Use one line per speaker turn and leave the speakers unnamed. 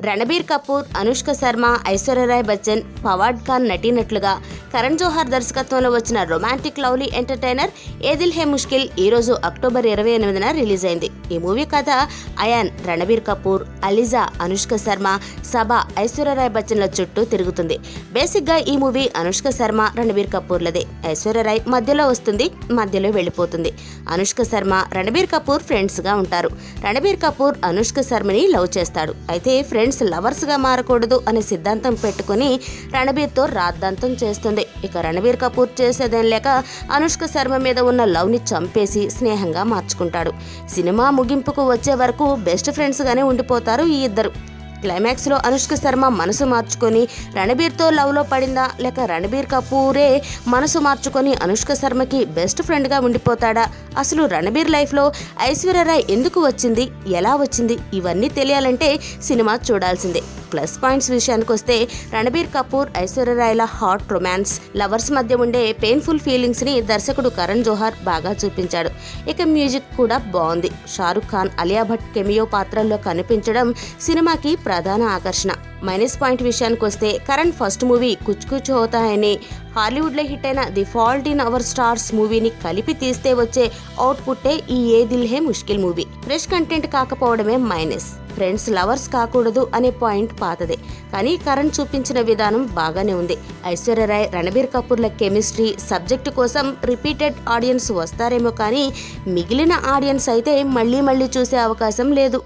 రణబీర్ కపూర్, అనుష్క శర్మ, ఐశ్వర్య రాయ్ బచ్చన్, ఫవాద్ ఖాన్ నటినట్లుగా కరణ్ జోహార్ దర్శకత్వంలో వచ్చిన romantic lovely entertainer ఏ దిల్ హే ముష్కిల్ ఈరోజు అక్టోబర్ 28న రిలీజ్ అయింది. ఈ మూవీ కథ అయాన్, రణబీర్ కపూర్, అలిజా, అనుష్క శర్మ, సబా, ఐశ్వర్య రాయ్ బచ్చన్ల చుట్టూ తిరుగుతుంది. బేసిక్గా ఈ మూవీ అనుష్క శర్మ, రణబీర్ కపూర్లదే. ఐశ్వర్య రాయ్ మధ్యలో వస్తుంది, మధ్యలో వెళ్ళిపోతుంది. అనుష్క శర్మ, రణబీర్ కపూర్ ఫ్రెండ్స్గా ఉంటారు. రణబీర్ కపూర్ అనుష్క శర్మని లవ్ చేస్తాడు. అయితే ఫ్రెండ్స్ లవర్స్గా మారకూడదు అనే సిద్ధాంతం పెట్టుకుని రణబీర్తో రాద్ధాంతం చేస్తుంది. ఇక రణబీర్ కపూర్ చేసేదేం లేక అనుష్క శర్మ మీద ఉన్న లవ్ని చంపేసి స్నేహంగా మార్చుకుంటాడు. సినిమా ముగింపుకు వచ్చే వరకు బెస్ట్ ఫ్రెండ్స్గానే ఉండిపోతారు ఈ ఇద్దరు. క్లైమాక్స్లో అనుష్క శర్మ మనసు మార్చుకొని రణబీర్తో లవ్లో పడిందా, లేక రణబీర్ కపూరే మనసు మార్చుకొని అనుష్క శర్మకి బెస్ట్ ఫ్రెండ్గా ఉండిపోతాడా, అసలు రణబీర్ లైఫ్లో ఐశ్వర్య రాయ్ ఎందుకు వచ్చింది, ఎలా వచ్చింది, ఇవన్నీ తెలియాలంటే సినిమా చూడాల్సిందే. ప్లస్ పాయింట్స్ విషయానికి వస్తే రణబీర్ కపూర్, ఐశ్వర్య రాయ్ల హాట్ రొమాన్స్, లవర్స్ మధ్య ఉండే పెయిన్ఫుల్ ఫీలింగ్స్ని దర్శకుడు కరణ్ జోహార్ బాగా చూపించాడు. ఇక మ్యూజిక్ కూడా బాగుంది. షారుఖ్ ఖాన్, అలియా భట్ కెమియో పాత్రల్లో కనిపించడం సినిమాకి ప్రధాన ఆకర్షణ. మైనస్ పాయింట్ విషయానికి వస్తే కరణ్ ఫస్ట్ మూవీ కుచ్ కుచ్ హోతా హైని హాలీవుడ్లో హిట్ అయిన the fault in our stars మూవీని కలిపి తీస్తే వచ్చే అవుట్పుట్టే ఈ Ae Dil Hai Mushkil movie. Fresh content కాకపోవడమే మైనస్. ఫ్రెండ్స్ లవర్స్ కాకూడదు అనే పాయింట్ పాతదే, కానీ కరణ్ చూపించిన విధానం బాగానే ఉంది. ఐశ్వర్య రాయ్, రణబీర్ కపూర్ల కెమిస్ట్రీ సబ్జెక్టు కోసం రిపీటెడ్ ఆడియన్స్ వస్తారేమో, కానీ మిగిలిన ఆడియన్స్ అయితే మళ్ళీ చూసే అవకాశం లేదు.